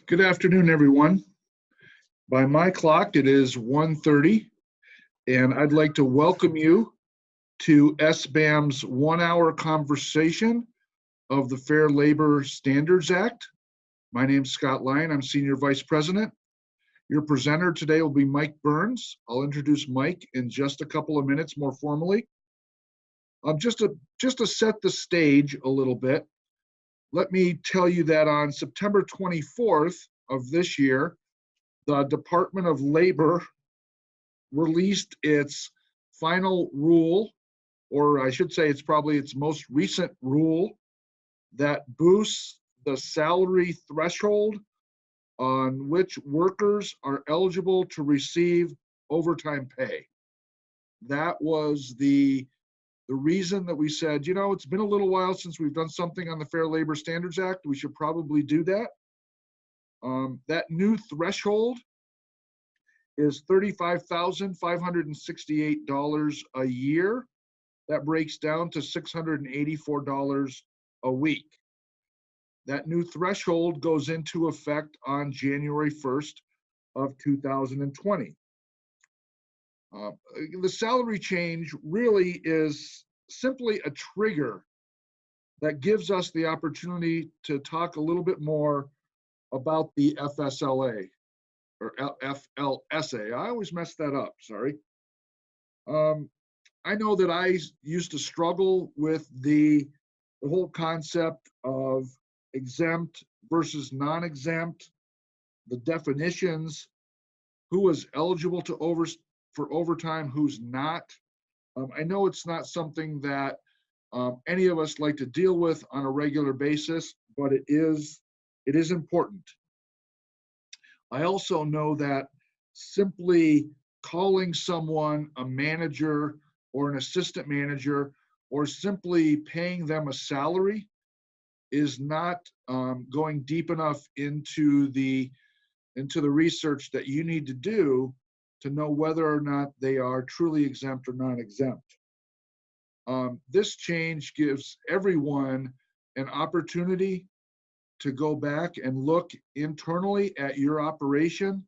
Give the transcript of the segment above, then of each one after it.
Good afternoon, everyone. By my clock, it is 1:30, and I'd like to welcome you to SBAM's one-hour conversation of the Fair Labor Standards Act. My name's Scott Lyon. I'm Senior Vice President. Your presenter today will be Mike Burns. I'll introduce Mike in just a couple of minutes more formally. Just to set the stage a little bit, let me tell you that on September 24th of this year, the Department of Labor released its final rule, or I should say it's probably its most recent rule, that boosts the salary threshold on which workers are eligible to receive overtime pay. That was the reason that we said, it's been a little while since we've done something on the Fair Labor Standards Act. We should probably do that. That new threshold is $35,568 a year. That breaks down to $684 a week. That new threshold goes into effect on January 1st of 2020. The salary change really is simply a trigger that gives us the opportunity to talk a little bit more about the FSLA or FLSA. I always mess that up, sorry. I know that I used to struggle with the whole concept of exempt versus non-exempt, the definitions, who is eligible for overtime, who's not. I know it's not something that any of us like to deal with on a regular basis, but it is important. I also know that simply calling someone a manager or an assistant manager or simply paying them a salary is not going deep enough into the research that you need to do to know whether or not they are truly exempt or non-exempt. This change gives everyone an opportunity to go back and look internally at your operation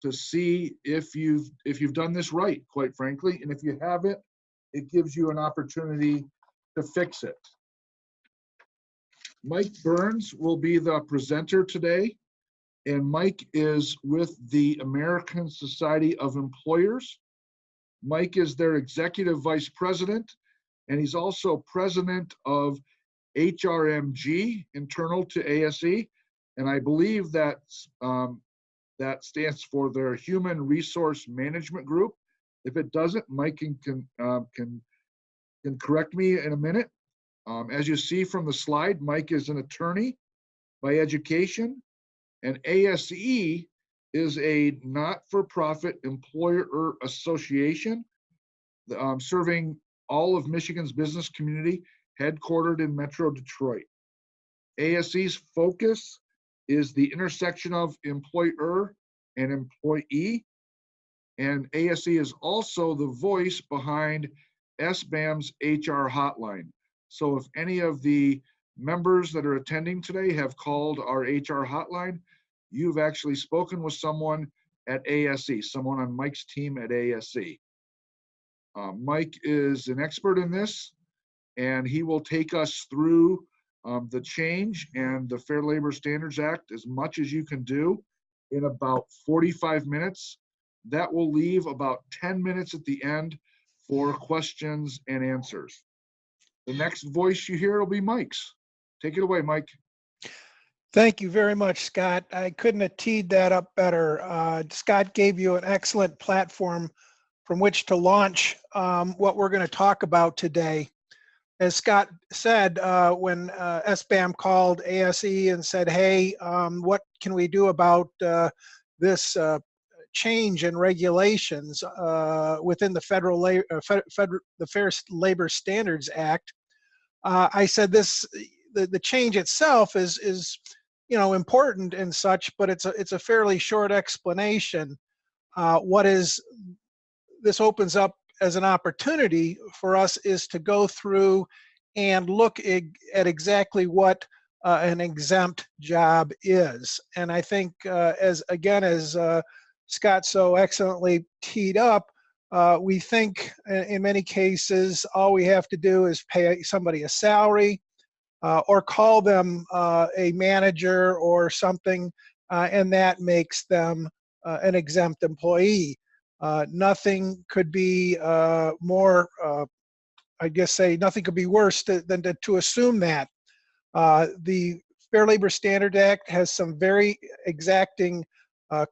to see if you've done this right, quite frankly. And if you haven't, it gives you an opportunity to fix it. Mike Burns will be the presenter today, and Mike is with the American Society of Employers. Mike is their executive vice president, and he's also president of HRMG, internal to ASE, and I believe that stands for their Human Resource Management Group. If it doesn't, Mike can correct me in a minute. As you see from the slide, Mike is an attorney by education, and ASE is a not-for-profit employer association serving all of Michigan's business community, headquartered in Metro Detroit. ASE's focus is the intersection of employer and employee, and ASE is also the voice behind SBAM's HR hotline. So if any of the members that are attending today have called our HR hotline, you've actually spoken with someone at ASE, someone on Mike's team at ASE. Mike is an expert in this, and he will take us through the change and the Fair Labor Standards Act as much as you can do in about 45 minutes. That will leave about 10 minutes at the end for questions and answers. The next voice you hear will be Mike's. Take it away, Mike. Thank you very much, Scott. I couldn't have teed that up better. Scott gave you an excellent platform from which to launch what we're going to talk about today. As Scott said, when SBAM called ASE and said, hey, what can we do about this change in regulations within the the Fair Labor Standards Act, I said the change itself is important and such, but it's a fairly short explanation. What this opens up as an opportunity for us is to go through and look at exactly what an exempt job is. And I think as Scott so excellently teed up, we think in many cases, all we have to do is pay somebody a salary or call them a manager or something, and that makes them an exempt employee. Nothing could be more, I guess say nothing could be worse than to assume that. The Fair Labor Standards Act has some very exacting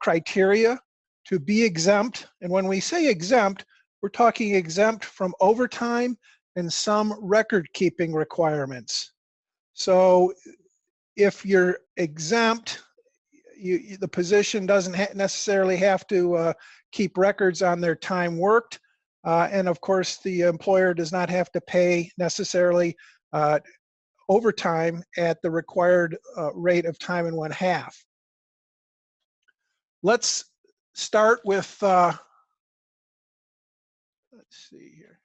criteria to be exempt. And when we say exempt, we're talking exempt from overtime and some record-keeping requirements. So if you're exempt, the position doesn't necessarily have to keep records on their time worked. And of course, the employer does not have to pay necessarily overtime at the required rate of time and 1/2. Let's start with, let's see here.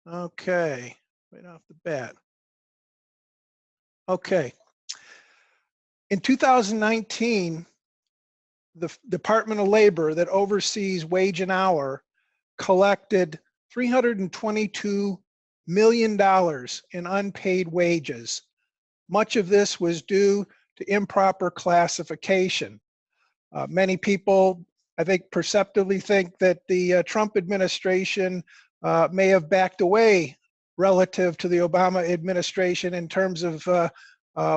Okay, right off the bat. Okay. In 2019, the Department of Labor that oversees wage and hour collected $322 million in unpaid wages. Much of this was due to improper classification. Many people, I think, perceptively think that the Trump administration may have backed away relative to the Obama administration in terms of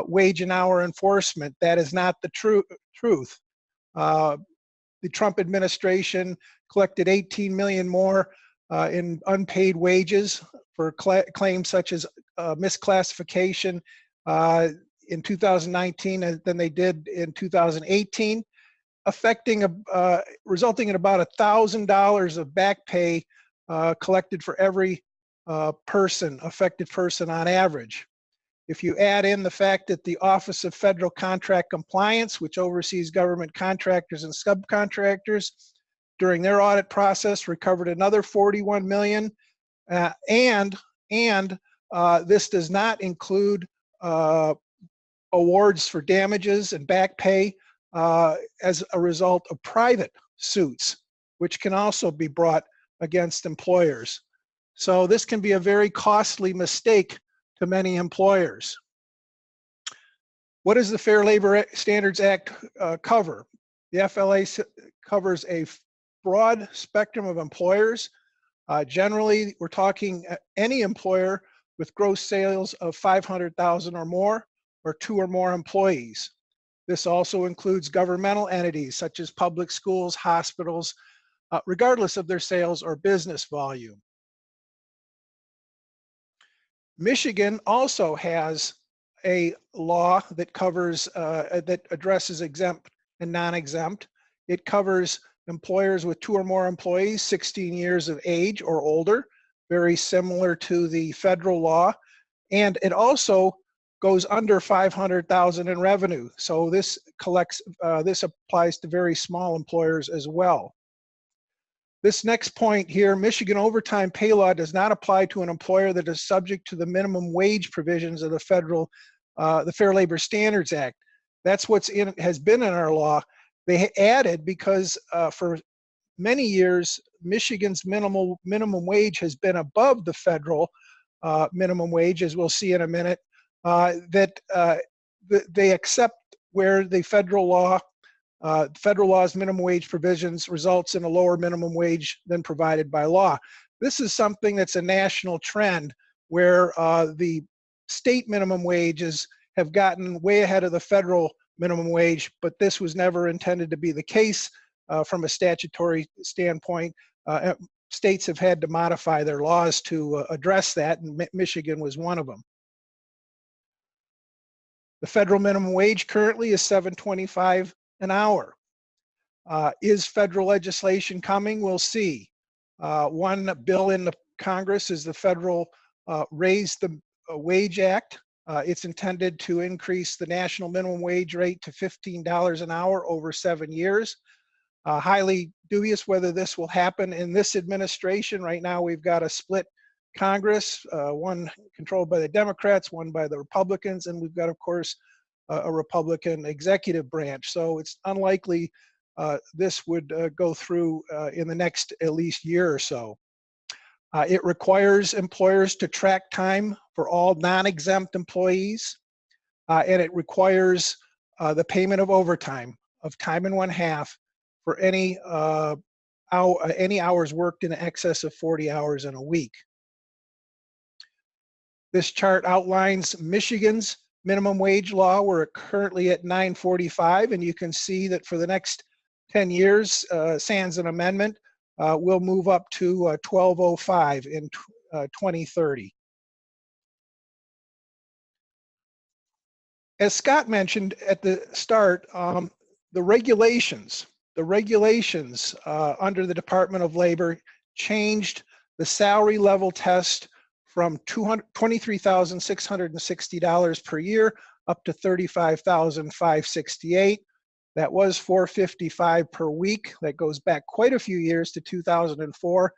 wage and hour enforcement. That is not the truth. The Trump administration collected 18 million more in unpaid wages for claims such as misclassification in 2019 than they did in 2018, resulting in about $1,000 of back pay collected for every affected person on average. If you add in the fact that the Office of Federal Contract Compliance, which oversees government contractors and subcontractors, during their audit process recovered another 41 million, and this does not include awards for damages and back pay as a result of private suits, which can also be brought against employers. So this can be a very costly mistake to many employers. What does the Fair Labor Standards Act cover? The FLSA covers a broad spectrum of employers. Generally, we're talking any employer with gross sales of 500,000 or more, or 2 or more employees. This also includes governmental entities such as public schools, hospitals, regardless of their sales or business volume. Michigan also has a law that covers, that addresses exempt and non-exempt. It covers employers with 2 or more employees, 16 years of age or older, very similar to the federal law. And it also goes under 500,000 in revenue. So this applies to very small employers as well. This next point here, Michigan overtime pay law does not apply to an employer that is subject to the minimum wage provisions of the Fair Labor Standards Act. That's what's has been in our law. They added because for many years, Michigan's minimum wage has been above the federal minimum wage, as we'll see in a minute, they accept where the federal law's minimum wage provisions results in a lower minimum wage than provided by law. This is something that's a national trend where the state minimum wages have gotten way ahead of the federal minimum wage, but this was never intended to be the case from a statutory standpoint. States have had to modify their laws to address that, and Michigan was one of them. The federal minimum wage currently is $7.25 an hour. Is federal legislation coming? We'll see. One bill in the Congress is the Federal Raise the Wage Act. It's intended to increase the national minimum wage rate to $15 an hour over 7 years. Highly dubious whether this will happen in this administration. Right now, we've got a split Congress, one controlled by the Democrats, one by the Republicans, and we've got, of course, a Republican executive branch. So it's unlikely this would go through in the next at least year or so. It requires employers to track time for all non-exempt employees, and it requires the payment of overtime of time and 1/2 for any hours worked in excess of 40 hours in a week. This chart outlines Michigan's minimum wage law. We're currently at $9.45, and you can see that for the next 10 years, sans an amendment, we'll move up to $12.05 in 2030. As Scott mentioned at the start, the regulations under the Department of Labor changed the salary level test from $23,660 per year up to $35,568. That was $455 per week. That goes back quite a few years to 2004,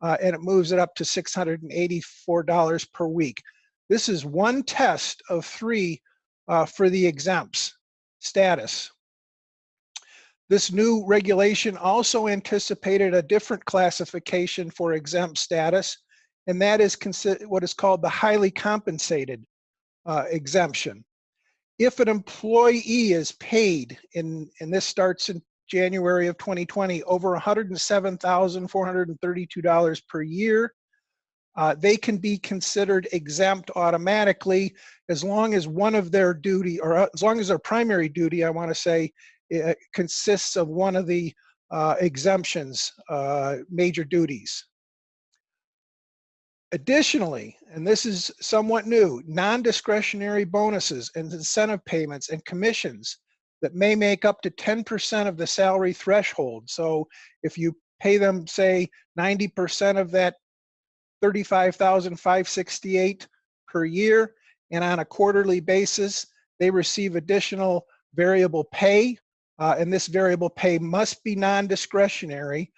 and it moves it up to $684 per week. This is one test of 3 for the exempts status. This new regulation also anticipated a different classification for exempt status, and that is what is called the highly compensated exemption. If an employee is paid, and this starts in January of 2020, over $107,432 per year, they can be considered exempt automatically as long as one of their duty, or as long as their primary duty, I want to say, consists of one of the exemptions, major duties. Additionally, and this is somewhat new, non-discretionary bonuses and incentive payments and commissions that may make up to 10% of the salary threshold. So if you pay them, say, 90% of that $35,568 per year, and on a quarterly basis, they receive additional variable pay, and this variable pay must be non-discretionary.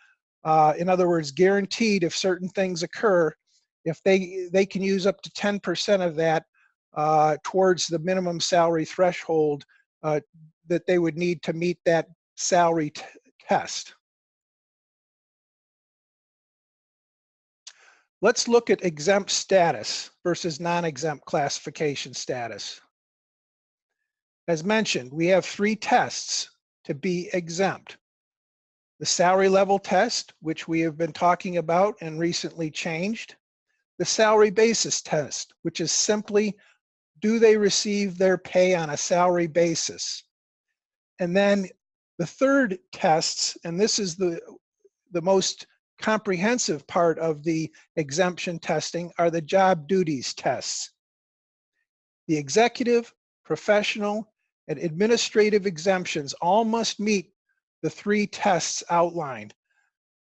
In other words, guaranteed if certain things occur. If they can use up to 10% of that towards the minimum salary threshold that they would need to meet that salary test. Let's look at exempt status versus non-exempt classification status. As mentioned, we have 3 tests to be exempt. The salary level test, which we have been talking about and recently changed. The salary basis test, which is simply, do they receive their pay on a salary basis? And then the third tests, and this is the most comprehensive part of the exemption testing, are the job duties tests. The executive, professional, and administrative exemptions all must meet the 3 tests outlined.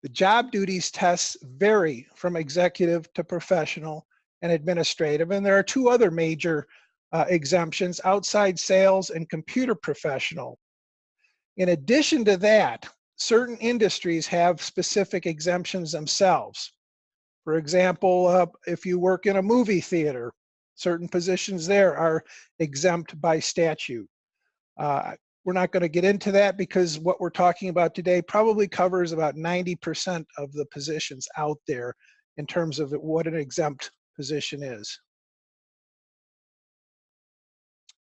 The job duties tests vary from executive to professional and administrative, and there are 2 other major exemptions: outside sales and computer professional. In addition to that, certain industries have specific exemptions themselves. For example, if you work in a movie theater, certain positions there are exempt by statute. We're not going to get into that because what we're talking about today probably covers about 90% of the positions out there in terms of what an exempt position is.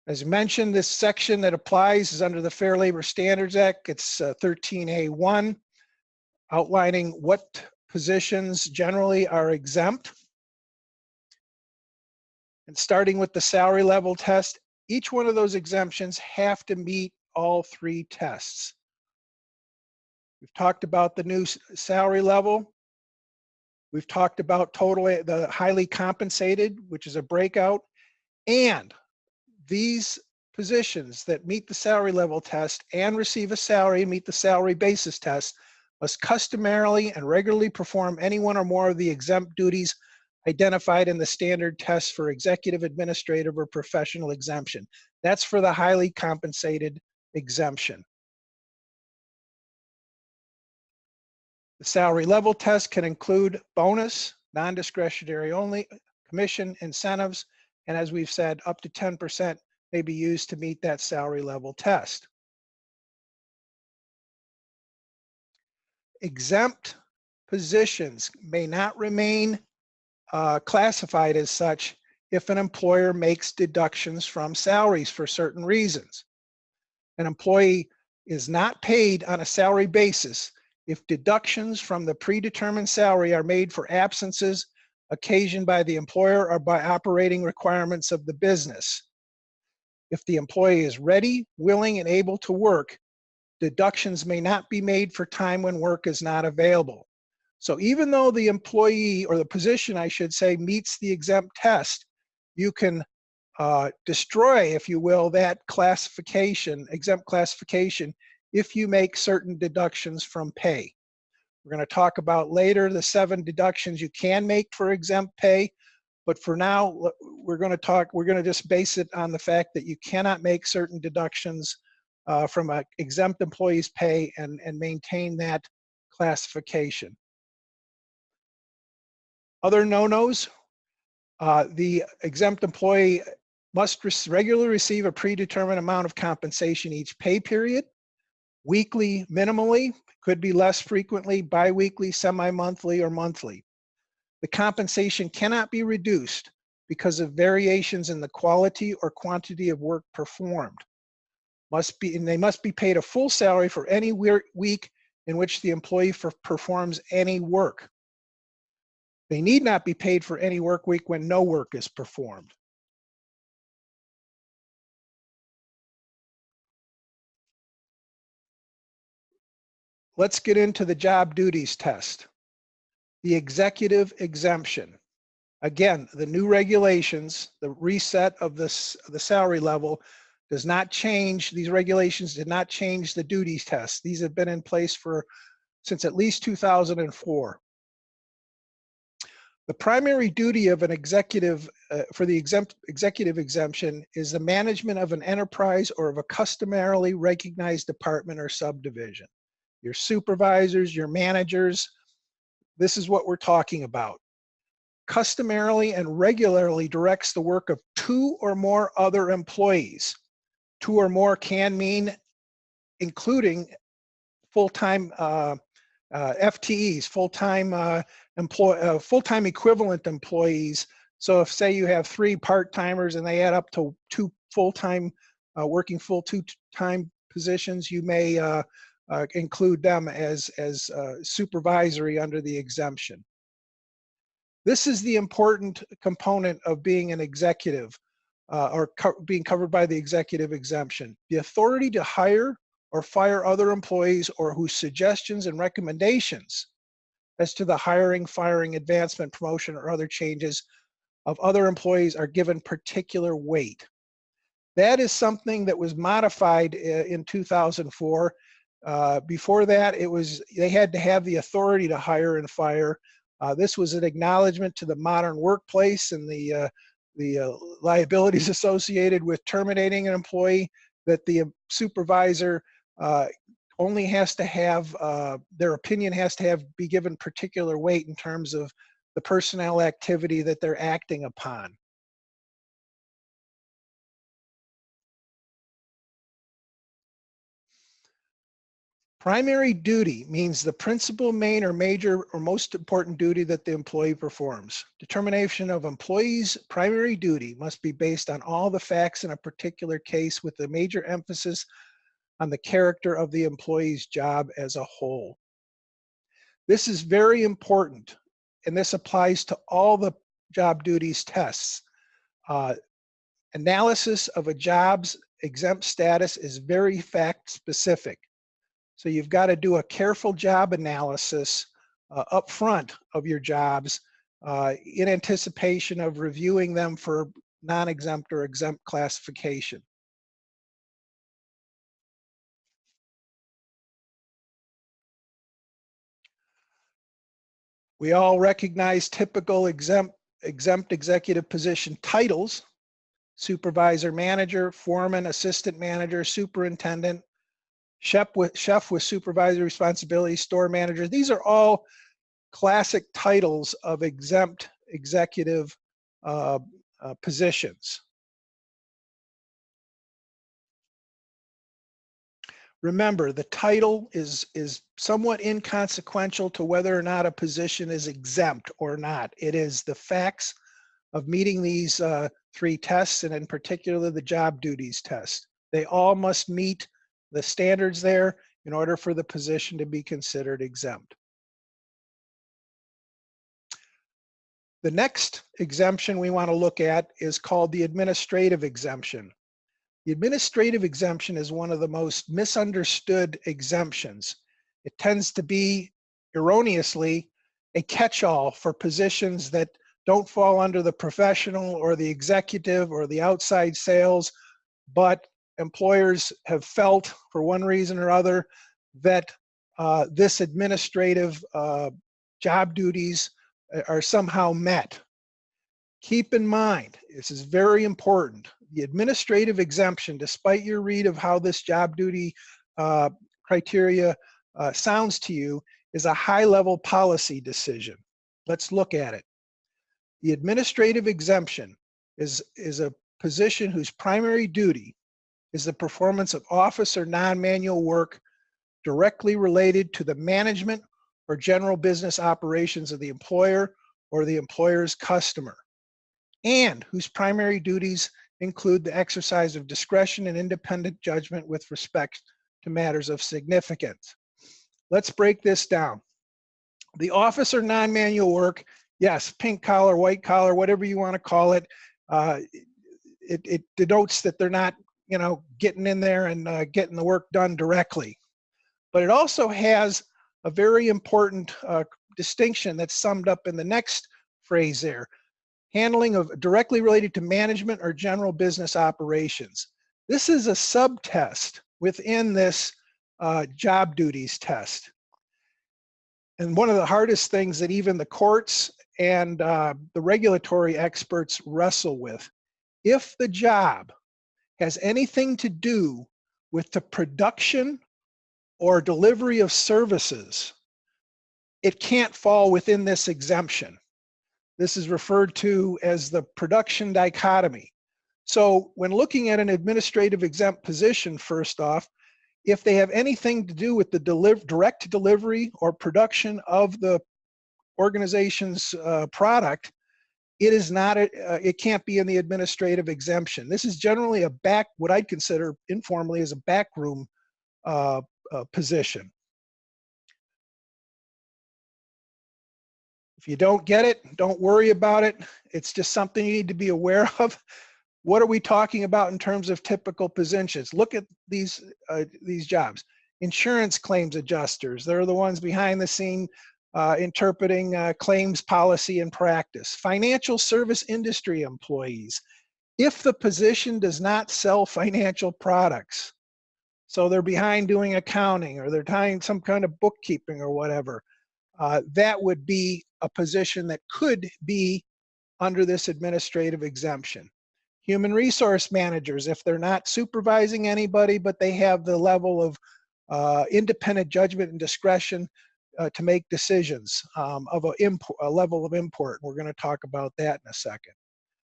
As mentioned, this section that applies is under the Fair Labor Standards Act. It's 13A1, outlining what positions generally are exempt. And starting with the salary level test, each one of those exemptions have to meet all 3 tests. We've talked about the new salary level. We've talked about the highly compensated, which is a breakout. And these positions that meet the salary level test and receive a salary and meet the salary basis test must customarily and regularly perform any one or more of the exempt duties identified in the standard tests for executive, administrative, or professional exemption. That's for the highly compensated exemption. The salary level test can include bonus, non-discretionary only, commission, incentives, and as we've said, up to 10% may be used to meet that salary level test. Exempt positions may not remain classified as such if an employer makes deductions from salaries for certain reasons. An employee is not paid on a salary basis if deductions from the predetermined salary are made for absences occasioned by the employer or by operating requirements of the business. If the employee is ready, willing, and able to work, deductions may not be made for time when work is not available. So even though the employee, or the position I should say, meets the exempt test, you can destroy, if you will, that classification, exempt classification, if you make certain deductions from pay. We're going to talk about later the 7 deductions you can make for exempt pay, but for now, we're going to just base it on the fact that you cannot make certain deductions from an exempt employee's pay and maintain that classification. Other no-nos, the exempt employee must regularly receive a predetermined amount of compensation each pay period, weekly minimally, could be less frequently, biweekly, semi-monthly, or monthly. The compensation cannot be reduced because of variations in the quality or quantity of work performed. They must be paid a full salary for any week in which the employee performs any work. They need not be paid for any work week when no work is performed. Let's get into the job duties test. The executive exemption. Again, the new regulations, the reset of the salary level does not change. These regulations did not change the duties test. These have been in place since at least 2004. The primary duty of an executive for the executive exemption is the management of an enterprise or of a customarily recognized department or subdivision. Your supervisors, your managers, this is what we're talking about. Customarily and regularly directs the work of 2 or more other employees. 2 or more can mean including full-time FTEs, full-time equivalent employees. So if, say, you have 3 part-timers and they add up to 2 full-time working full-time positions, you may include them as supervisory under the exemption. This is the important component of being an executive or being covered by the executive exemption. The authority to hire or fire other employees or whose suggestions and recommendations as to the hiring, firing, advancement, promotion, or other changes of other employees are given particular weight. That is something that was modified in 2004. Before that, they had to have the authority to hire and fire. This was an acknowledgement to the modern workplace and the liabilities associated with terminating an employee, that the supervisor only has to have, their opinion has to be given particular weight in terms of the personnel activity that they're acting upon. Primary duty means the principal, main, or major or most important duty that the employee performs. Determination of employee's primary duty must be based on all the facts in a particular case, with a major emphasis on the character of the employee's job as a whole. This is very important, and this applies to all the job duties tests. Analysis of a job's exempt status is very fact specific. So you've got to do a careful job analysis up front of your jobs in anticipation of reviewing them for non-exempt or exempt classification. We all recognize typical exempt executive position titles: supervisor, manager, foreman, assistant manager, superintendent, chef with supervisory responsibility, store manager. These are all classic titles of exempt executive positions. Remember, the title is somewhat inconsequential to whether or not a position is exempt or not. It is the facts of meeting these three tests, and in particular the job duties test. They all must meet the standards there in order for the position to be considered exempt. The next exemption we want to look at is called the administrative exemption. The administrative exemption is one of the most misunderstood exemptions. It tends to be erroneously a catch-all for positions that don't fall under the professional or the executive or the outside sales, but employers have felt for one reason or other that this administrative job duties are somehow met. Keep in mind, this is very important, the administrative exemption, despite your read of how this job duty criteria sounds to you, is a high-level policy decision. Let's look at it. The administrative exemption is a position whose primary duty is the performance of office or non-manual work directly related to the management or general business operations of the employer or the employer's customer, and whose primary duties include the exercise of discretion and independent judgment with respect to matters of significance. Let's break this down. The office or non-manual work, yes, pink collar, white collar, whatever you want to call it, it denotes that they're not, getting in there and getting the work done directly. But it also has a very important distinction that's summed up in the next phrase there. Handling of directly related to management or general business operations. This is a subtest within this job duties test. And one of the hardest things that even the courts and the regulatory experts wrestle with. If the job has anything to do with the production or delivery of services, it can't fall within this exemption. This is referred to as the production dichotomy. So when looking at an administrative exempt position, first off, if they have anything to do with the direct delivery or production of the organization's product, it is not, it can't be in the administrative exemption. This is generally what I'd consider informally as a backroom position. If you don't get it, don't worry about it. It's just something you need to be aware of. What are we talking about in terms of typical positions? Look at these jobs. Insurance claims adjusters. They're the ones behind the scene interpreting claims policy and practice. Financial service industry employees. If the position does not sell financial products, so they're behind doing accounting or they're doing some kind of bookkeeping or whatever, that would be a position that could be under this administrative exemption. Human resource managers, if they're not supervising anybody, but they have the level of independent judgment and discretion to make decisions of a level of import. We're going to talk about that in a second.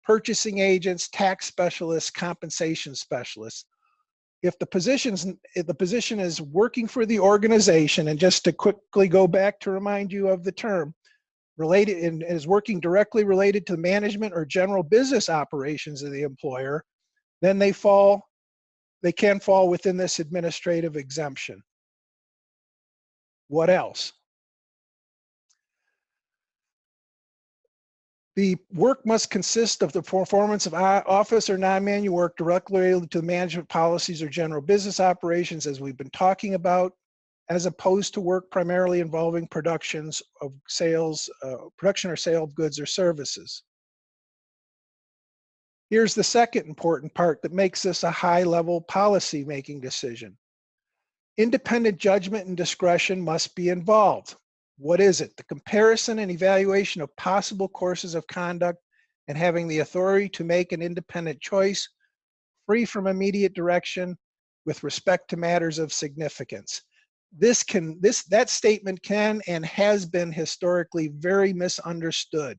Purchasing agents, tax specialists, compensation specialists. If the position is working for the organization, and just to quickly go back to remind you of the term, related and is working directly related to management or general business operations of the employer, then they can fall within this administrative exemption. What else? The work must consist of the performance of office or non-manual work directly related to management policies or general business operations, as we've been talking about, as opposed to work primarily involving production or sale of goods or services. Here's the second important part that makes this a high-level policy-making decision. Independent judgment and discretion must be involved. What is it? The comparison and evaluation of possible courses of conduct and having the authority to make an independent choice, free from immediate direction with respect to matters of significance. That statement can and has been historically very misunderstood.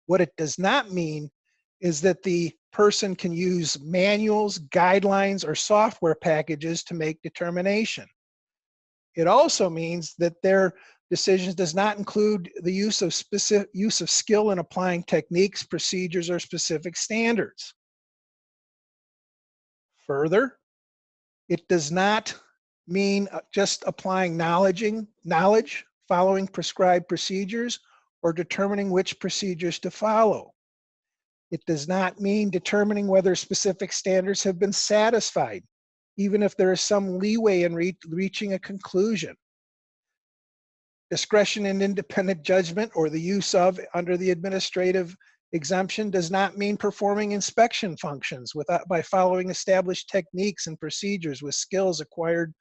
What it does not mean is that the person can use manuals, guidelines, or software packages to make determination. It also means that their decisions does not include the use of skill in applying techniques, procedures, or specific standards. Further, it does not mean just applying knowledge, following prescribed procedures, or determining which procedures to follow. It does not mean determining whether specific standards have been satisfied, even if there is some leeway in reaching a conclusion. Discretion and independent judgment, or the use of under the administrative exemption, does not mean performing inspection functions by following established techniques and procedures with skills acquired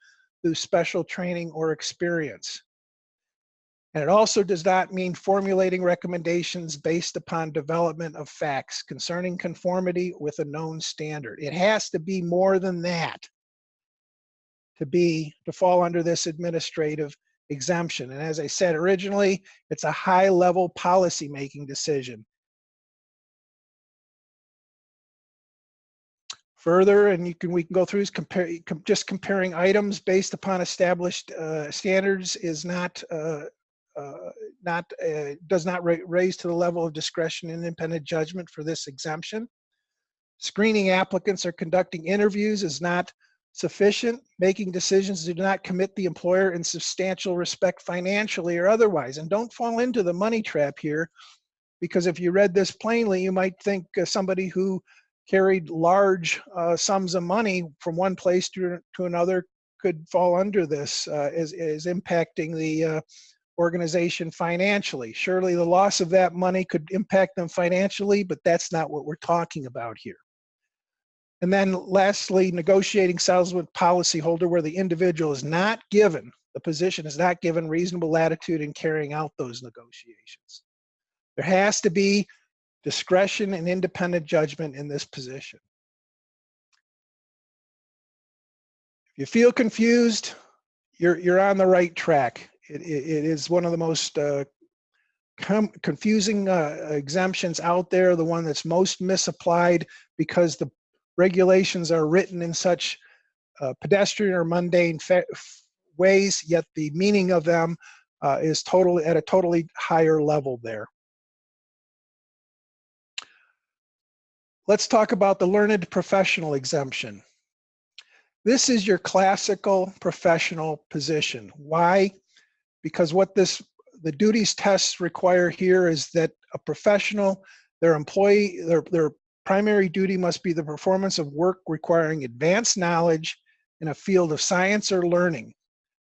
through special training or experience. And it also does not mean formulating recommendations based upon development of facts concerning conformity with a known standard. It has to be more than that to fall under this administrative exemption. And as I said originally, it's a high-level policy-making decision. Further, and we can go through, just comparing items based upon established standards is does not raise to the level of discretion and independent judgment for this exemption. Screening applicants or conducting interviews is not sufficient. Making decisions do not commit the employer in substantial respect financially or otherwise. And don't fall into the money trap here, because if you read this plainly, you might think somebody who carried large sums of money from one place to another could fall under this as impacting the organization financially. Surely the loss of that money could impact them financially, but that's not what we're talking about here. And then lastly, negotiating settlements with policyholder where the individual is not given, the position is not given reasonable latitude in carrying out those negotiations. There has to be discretion and independent judgment in this position. If you feel confused, you're on the right track. It is one of the most confusing exemptions out there, the one that's most misapplied because the regulations are written in such pedestrian or mundane ways, yet the meaning of them is at a totally higher level there. Let's talk about the learned professional exemption. This is your classical professional position. Why? Because what the duties tests require here is that a professional, their primary duty must be the performance of work requiring advanced knowledge in a field of science or learning,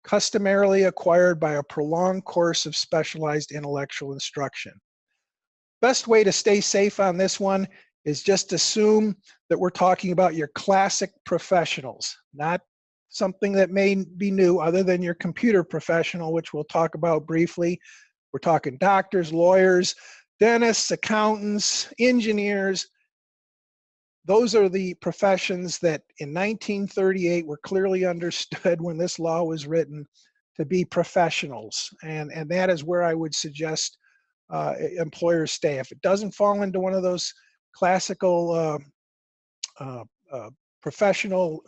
customarily acquired by a prolonged course of specialized intellectual instruction. Best way to stay safe on this one is just assume that we're talking about your classic professionals, not something that may be new other than your computer professional, which we'll talk about briefly. We're talking doctors, lawyers, dentists, accountants, engineers. Those are the professions that in 1938 were clearly understood when this law was written to be professionals. And that is where I would suggest employers stay. If it doesn't fall into one of those classical professional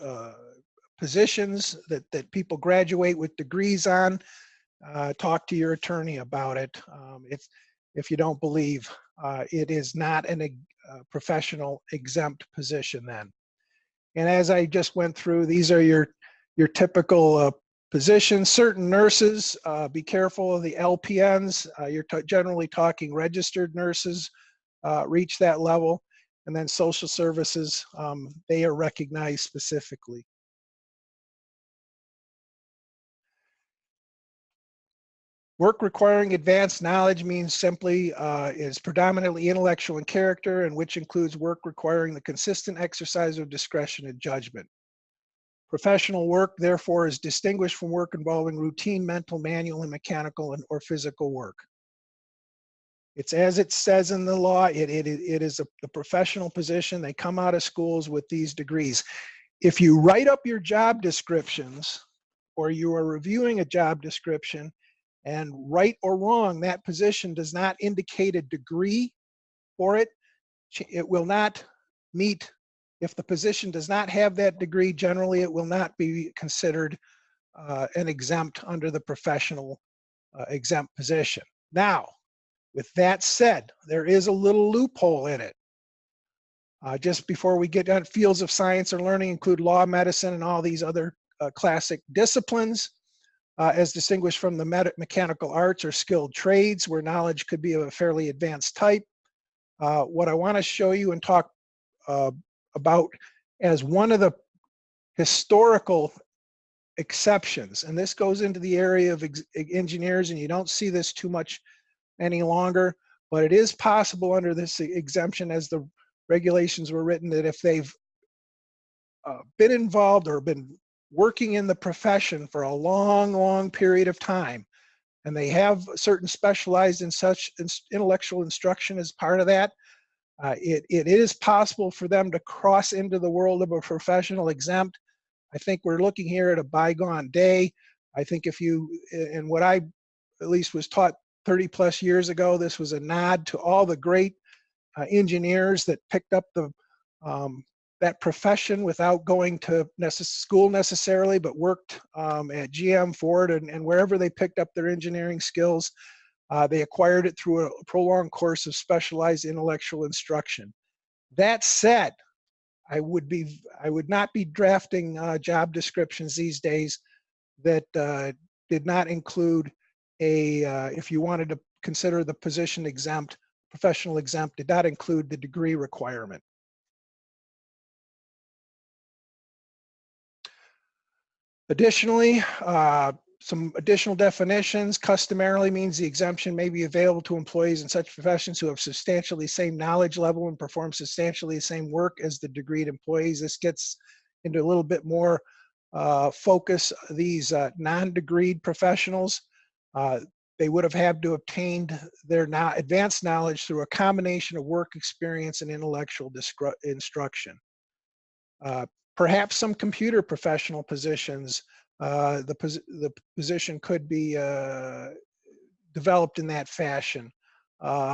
positions that people graduate with degrees on, talk to your attorney about it. If you don't believe it is not a professional exempt position then. And as I just went through, these are your typical positions. Certain nurses, be careful of the LPNs. You're generally talking registered nurses reach that level. And then social services, they are recognized specifically. Work requiring advanced knowledge means simply is predominantly intellectual in character, and which includes work requiring the consistent exercise of discretion and judgment. Professional work, therefore, is distinguished from work involving routine mental, manual, and mechanical or physical work. It's as it says in the law, it is a professional position. They come out of schools with these degrees. If you write up your job descriptions, or you are reviewing a job description, and right or wrong, that position does not indicate a degree for it, it will not meet, if the position does not have that degree, generally it will not be considered an exempt under the professional exempt position. Now, with that said, there is a little loophole in it. Just before we get on, fields of science or learning include law, medicine, and all these other classic disciplines, as distinguished from the mechanical arts or skilled trades, where knowledge could be of a fairly advanced type. What I want to show you and talk about as one of the historical exceptions, and this goes into the area of engineers, and you don't see this too much any longer, but it is possible under this exemption, as the regulations were written, that if they've been involved or been working in the profession for a long period of time, and they have certain specialized in such intellectual instruction as part of that, it is possible for them to cross into the world of a professional exempt. I think we're looking here at a bygone day. I think if you, and what I at least was taught 30 plus years ago, this was a nod to all the great engineers that picked up the that profession without going to school necessarily, but worked at GM, Ford, and wherever they picked up their engineering skills. They acquired it through a prolonged course of specialized intellectual instruction. That said, I would not be drafting job descriptions these days that did not include if you wanted to consider the position exempt, professional exempt, did not include the degree requirement. Additionally, some additional definitions. Customarily means the exemption may be available to employees in such professions who have substantially the same knowledge level and perform substantially the same work as the degreed employees. This gets into a little bit more focus. These non-degreed professionals, they would have had to obtained their advanced knowledge through a combination of work experience and intellectual instruction. Perhaps some computer professional positions, the position could be developed in that fashion,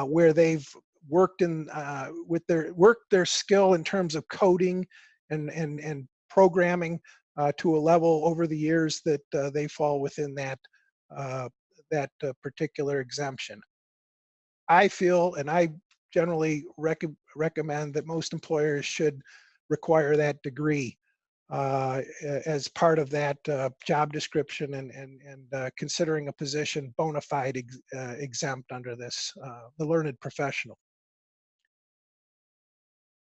where they've worked in worked their skill in terms of coding and programming to a level over the years that they fall within that particular exemption. I feel, and I generally recommend that most employers should require that degree as part of that job description and considering a position bona fide exempt under this, the learned professional.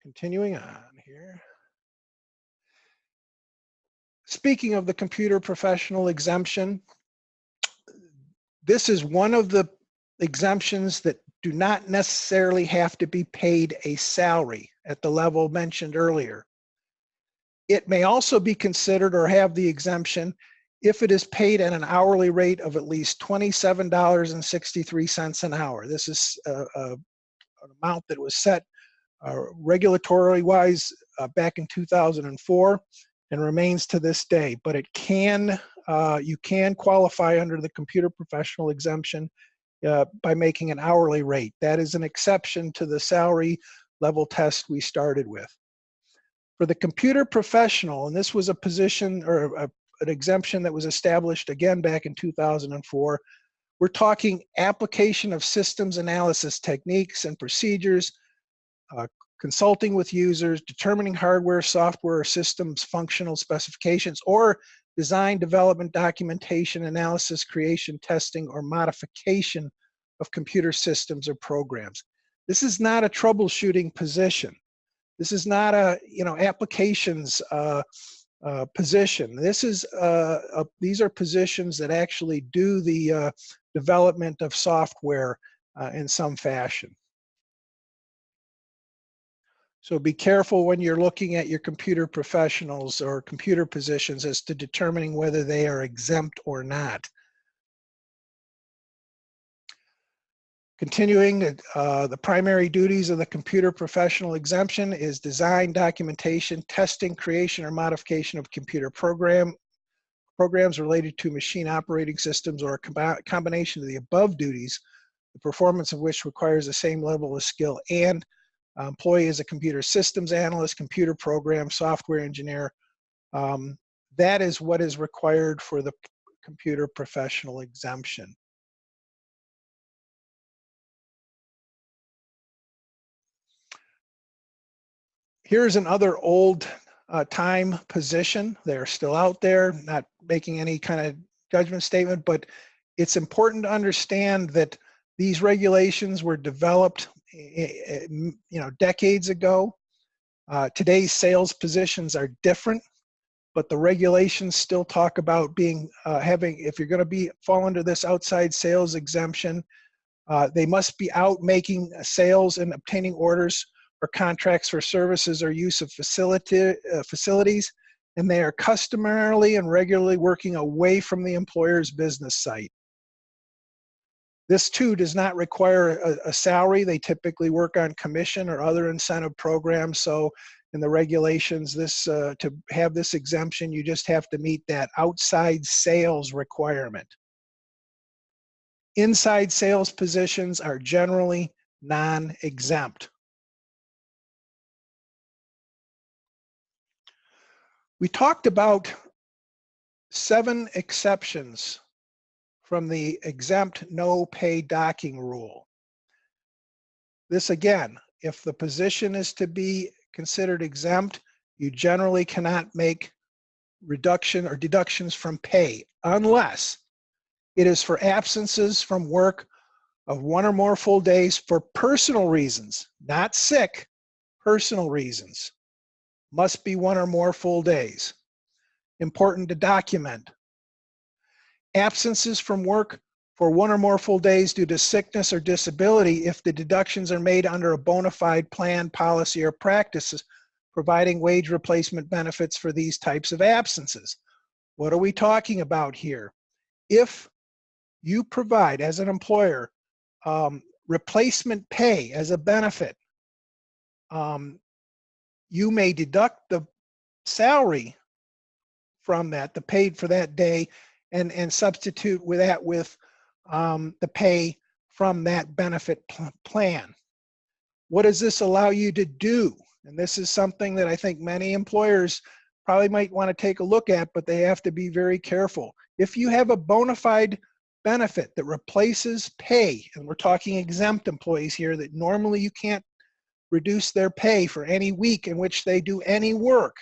Continuing on here. Speaking of the computer professional exemption, this is one of the exemptions that do not necessarily have to be paid a salary at the level mentioned earlier. It may also be considered or have the exemption if it is paid at an hourly rate of at least $27.63 an hour. This is an amount that was set regulatory wise back in 2004 and remains to this day, but it can, you can qualify under the computer professional exemption by making an hourly rate. That is an exception to the salary level test we started with. For the computer professional, and this was a position or an exemption that was established again back in 2004, we're talking application of systems analysis techniques and procedures, consulting with users, determining hardware, software, or systems functional specifications, or design, development, documentation, analysis, creation, testing, or modification of computer systems or programs. This is not a troubleshooting position. This is not a applications position. This is these are positions that actually do the development of software in some fashion. So be careful when you're looking at your computer professionals or computer positions as to determining whether they are exempt or not. Continuing, the primary duties of the computer professional exemption is design, documentation, testing, creation, or modification of computer programs related to machine operating systems, or a combination of the above duties, the performance of which requires the same level of skill and Employee is a computer systems analyst, computer program, software engineer. That is what is required for the computer professional exemption. Here's another old time position. They're still out there, not making any kind of judgment statement, but it's important to understand that these regulations were developed, decades ago. Today's sales positions are different, but the regulations still talk about being if you're going to fall under this outside sales exemption, they must be out making sales and obtaining orders or contracts for services or use of facilities, and they are customarily and regularly working away from the employer's business site. This too does not require a salary. They typically work on commission or other incentive programs. So in the regulations, to have this exemption, you just have to meet that outside sales requirement. Inside sales positions are generally non-exempt. We talked about 7 exceptions from the exempt no pay docking rule. This again, if the position is to be considered exempt, you generally cannot make reduction or deductions from pay unless it is for absences from work of 1 or more full days for personal reasons, not sick, personal reasons. Must be 1 or more full days. Important to document. Absences from work for 1 or more full days due to sickness or disability if the deductions are made under a bona fide plan, policy, or practices providing wage replacement benefits for these types of absences. What are we talking about here? If you provide, as an employer, replacement pay as a benefit, you may deduct the salary from that, the paid for that day, and substitute with that with the pay from that benefit plan. What does this allow you to do? And this is something that I think many employers probably might want to take a look at, but they have to be very careful. If you have a bona fide benefit that replaces pay, and we're talking exempt employees here that normally you can't reduce their pay for any week in which they do any work,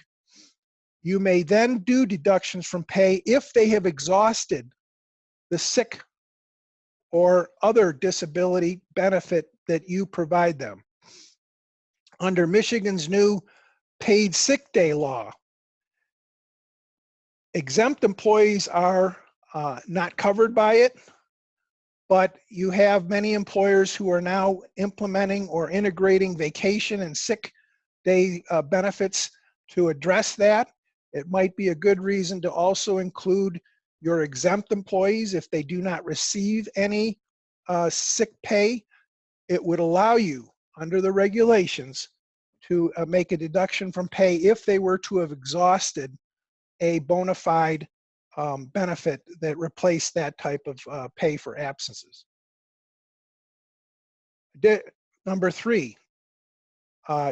you may then do deductions from pay if they have exhausted the sick or other disability benefit that you provide them. Under Michigan's new paid sick day law, exempt employees are not covered by it, but you have many employers who are now implementing or integrating vacation and sick day benefits to address that. It might be a good reason to also include your exempt employees if they do not receive any sick pay. It would allow you, under the regulations, to make a deduction from pay if they were to have exhausted a bona fide benefit that replaced that type of pay for absences. Number 3,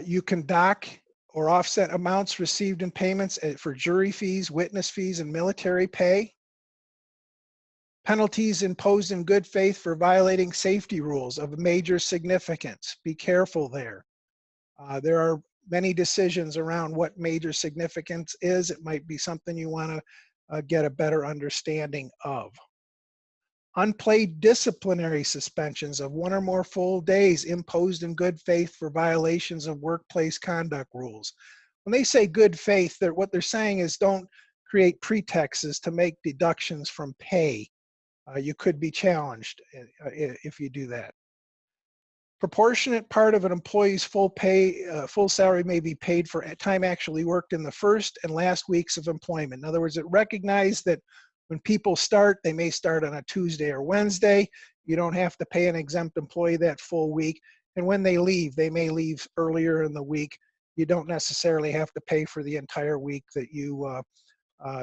you can dock or offset amounts received in payments for jury fees, witness fees, and military pay. Penalties imposed in good faith for violating safety rules of major significance. Be careful there. There are many decisions around what major significance is. It might be something you want to get a better understanding of. Unpaid disciplinary suspensions of 1 or more full days imposed in good faith for violations of workplace conduct rules. When they say good faith, what they're saying is don't create pretexts to make deductions from pay. You could be challenged if you do that. Proportionate part of an employee's full salary may be paid for time actually worked in the first and last weeks of employment. In other words, it recognizes that when people start, they may start on a Tuesday or Wednesday. You don't have to pay an exempt employee that full week. And when they leave, they may leave earlier in the week. You don't necessarily have to pay for the entire week that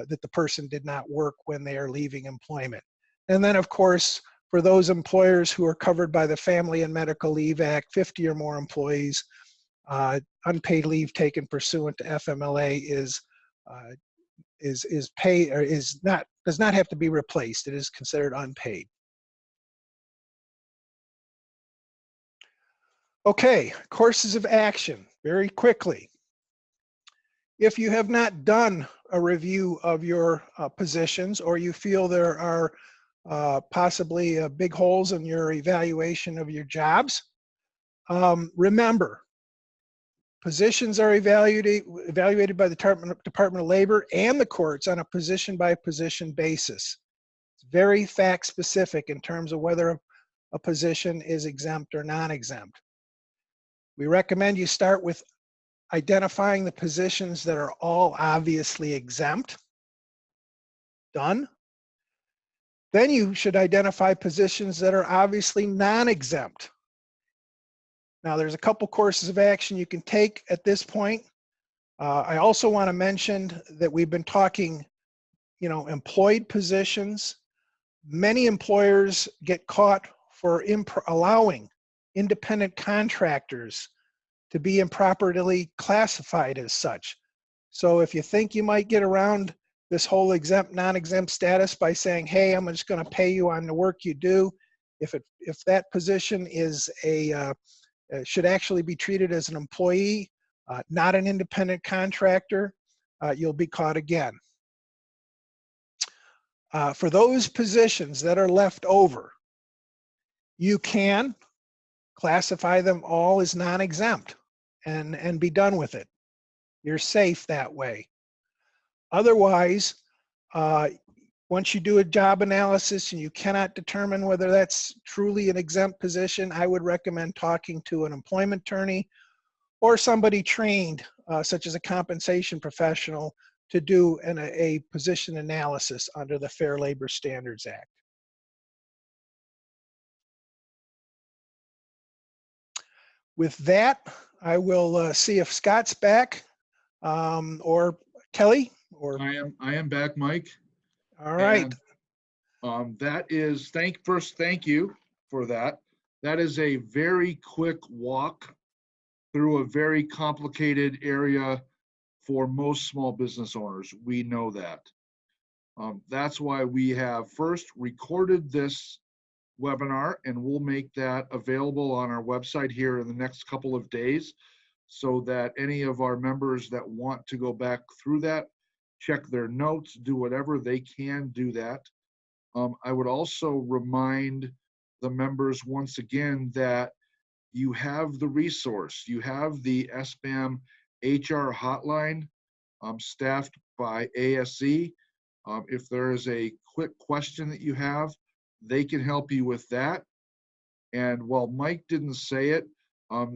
that the person did not work when they are leaving employment. And then, of course, for those employers who are covered by the Family and Medical Leave Act, 50 or more employees, unpaid leave taken pursuant to FMLA is pay or does not have to be replaced. It is considered unpaid. Okay, courses of action, very quickly. If you have not done a review of your positions, or you feel there are possibly big holes in your evaluation of your jobs, remember, positions are evaluated by the Department of Labor and the courts on a position-by-position basis. It's very fact-specific in terms of whether a position is exempt or non-exempt. We recommend you start with identifying the positions that are all obviously exempt. Done. Then you should identify positions that are obviously non-exempt. Now, there's a couple courses of action you can take at this point. I also want to mention that we've been talking, employed positions. Many employers get caught for allowing independent contractors to be improperly classified as such. So if you think you might get around this whole exempt, non-exempt status by saying, hey, I'm just going to pay you on the work you do, if that position is should actually be treated as an employee, not an independent contractor, you'll be caught again. For those positions that are left over, you can classify them all as non-exempt and be done with it. You're safe that way. Otherwise, once you do a job analysis and you cannot determine whether that's truly an exempt position, I would recommend talking to an employment attorney or somebody trained, such as a compensation professional, to do a position analysis under the Fair Labor Standards Act. With that, I will see if Scott's back, or Kelly, or I am back, Mike. all right. And that is thank you for that. That is a very quick walk through a very complicated area for most small business owners. We know that. That's why we have first recorded this webinar, and we'll make that available on our website here in the next couple of days, so that any of our members that want to go back through that, check their notes, do whatever they can, do that. I would also remind the members once again that you have the resource. You have the SBAM HR hotline staffed by ASE. If there is a quick question that you have, they can help you with that. And while Mike didn't say it,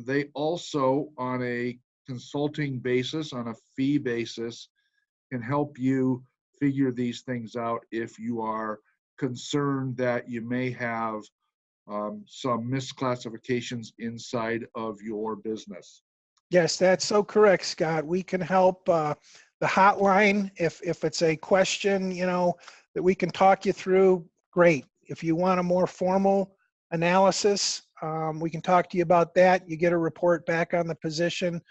they also, on a consulting basis, on a fee basis, can help you figure these things out if you are concerned that you may have some misclassifications inside of your business. Yes, that's so correct, Scott. We can help. The hotline, if it's a question, that we can talk you through, great. If you want a more formal analysis, we can talk to you about that. You get a report back on the position,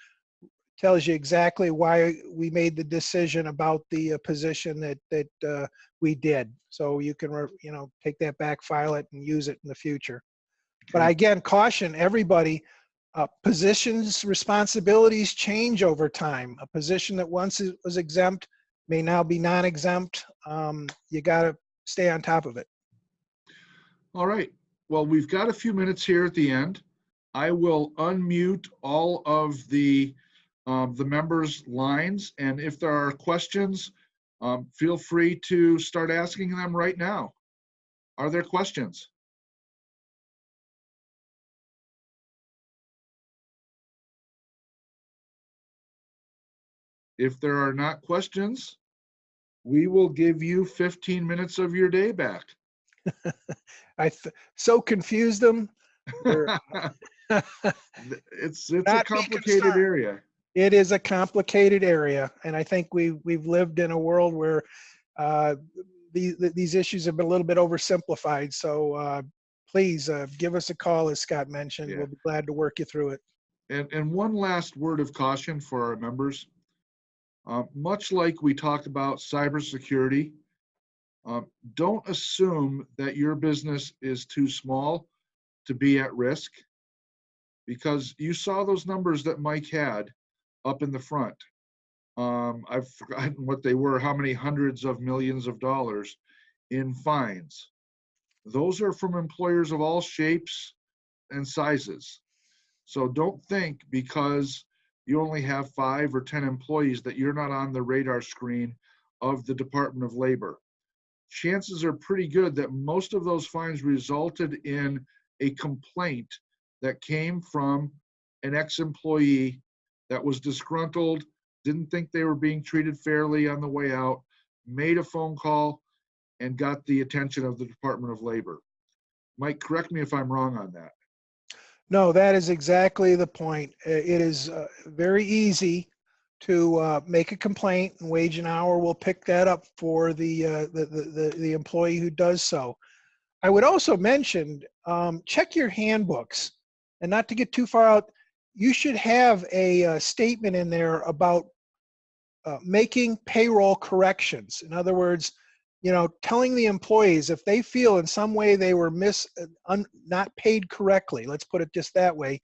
tells you exactly why we made the decision about the position that we did. So you can, take that back, file it, and use it in the future. Okay. But again, caution everybody, positions, responsibilities change over time. A position that once was exempt may now be non-exempt. You got to stay on top of it. All right. Well, we've got a few minutes here at the end. I will unmute all of the members' lines, and if there are questions, feel free to start asking them right now. Are there questions? If there are not questions, we will give you 15 minutes of your day back. I so confused them. It's a complicated area. It is a complicated area, and I think we've lived in a world where these issues have been a little bit oversimplified. So please give us a call, as Scott mentioned. Yeah. We'll be glad to work you through it. And one last word of caution for our members. Much like we talked about cybersecurity, don't assume that your business is too small to be at risk, because you saw those numbers that Mike had up in the front. I've forgotten what they were, how many hundreds of millions of dollars in fines. Those are from employers of all shapes and sizes. So don't think because you only have 5 or 10 employees that you're not on the radar screen of the Department of Labor. Chances are pretty good that most of those fines resulted in a complaint that came from an ex-employee that was disgruntled, didn't think they were being treated fairly on the way out, made a phone call, and got the attention of the Department of Labor. Mike, correct me if I'm wrong on that. No, that is exactly the point. It is very easy to make a complaint, and Wage and Hour will pick that up for the employee who does so. I would also mention, check your handbooks, and not to get too far out, you should have a statement in there about making payroll corrections. In other words, telling the employees if they feel in some way they were not paid correctly, let's put it just that way,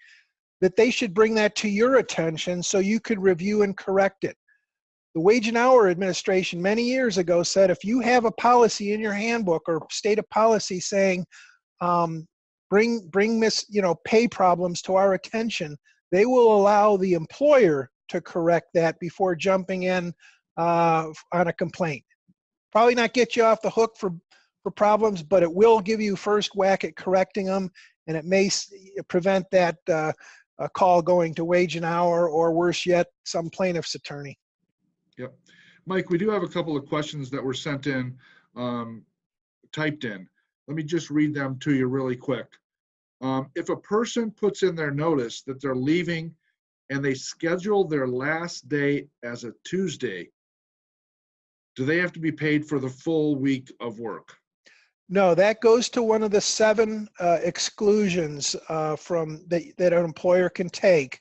that they should bring that to your attention so you could review and correct it. The Wage and Hour Administration many years ago said if you have a policy in your handbook or state a policy saying bring pay problems to our attention, they will allow the employer to correct that before jumping in on a complaint. Probably not get you off the hook for problems, but it will give you first whack at correcting them, and it may prevent that call going to Wage and Hour, or worse yet, some plaintiff's attorney. Yep. Mike, we do have a couple of questions that were sent in, typed in. Let me just read them to you really quick. If a person puts in their notice that they're leaving and they schedule their last day as a Tuesday, do they have to be paid for the full week of work? No, that goes to one of the 7 exclusions that an employer can take.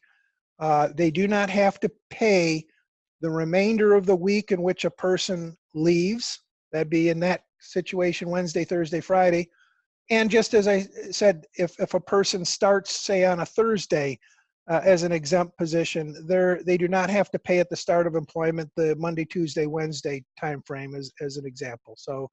They do not have to pay the remainder of the week in which a person leaves. That'd be in that situation Wednesday, Thursday, Friday. And just as I said, if a person starts, say, on a Thursday as an exempt position, they do not have to pay at the start of employment the Monday, Tuesday, Wednesday timeframe as an example. So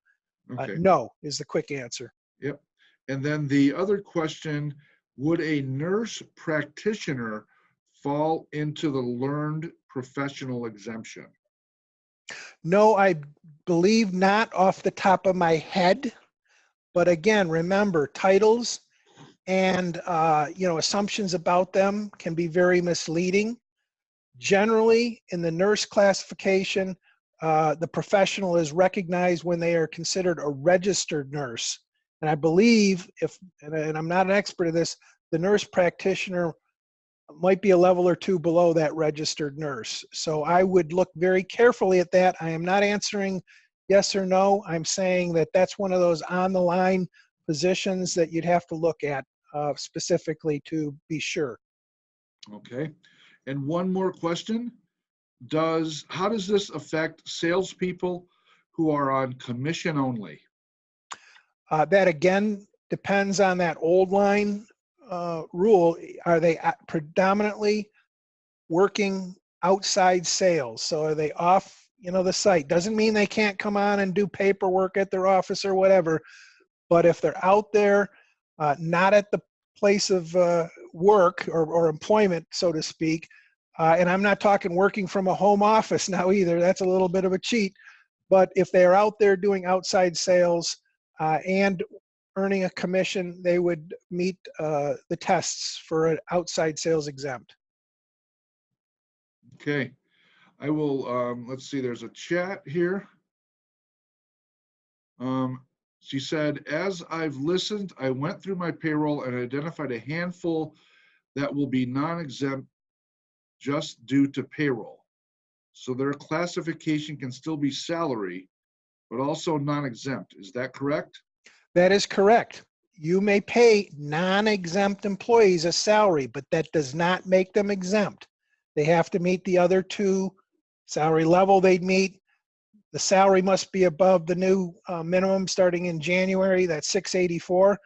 Okay. no is the quick answer. Yep. And then the other question, would a nurse practitioner fall into the learned professional exemption? No, I believe not off the top of my head. But again, remember, titles and assumptions about them can be very misleading. Generally, in the nurse classification, the professional is recognized when they are considered a registered nurse. And I believe, and I'm not an expert in this, the nurse practitioner might be a level or 2 below that registered nurse. So I would look very carefully at that. I am not answering yes or no. I'm saying that that's one of those on the line positions that you'd have to look at specifically to be sure. Okay. And one more question. How does this affect salespeople who are on commission only? That again depends on that old line rule. Are they predominantly working outside sales? So are they off the site? Doesn't mean they can't come on and do paperwork at their office or whatever, but if they're out there, not at the place of work or employment, so to speak, and I'm not talking working from a home office now either, that's a little bit of a cheat, but if they're out there doing outside sales and earning a commission, they would meet the tests for an outside sales exempt. Okay. I will, let's see, there's a chat here. She said, as I've listened, I went through my payroll and identified a handful that will be non-exempt just due to payroll. So their classification can still be salary, but also non-exempt. Is that correct? That is correct. you may pay non-exempt employees a salary, but that does not make them exempt. They have to meet the other two salary level they'd meet. The salary must be above the new minimum starting in January, that's $684.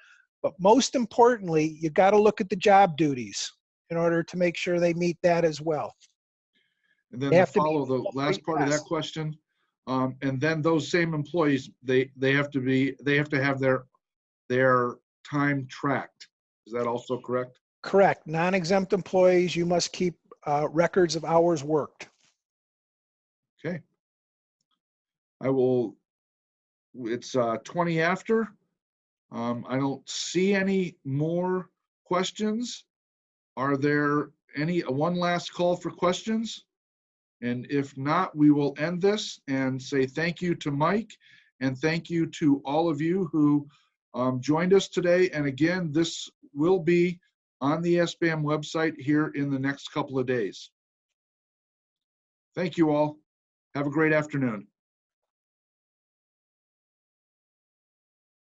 But most importantly, you got to look at the job duties in order to make sure they meet that as well. And then They to have to meet follow the last part of that question, and then those same employees, they have to have their time tracked. Is that also correct? Correct. Non-exempt employees, you must keep records of hours worked. Okay. It's 20 after. I don't see any more questions. Are there one last call for questions? And if not, we will end this and say thank you to Mike and thank you to all of you who joined us today. And again, this will be on the SBAM website here in the next couple of days. Thank you all. Have a great afternoon.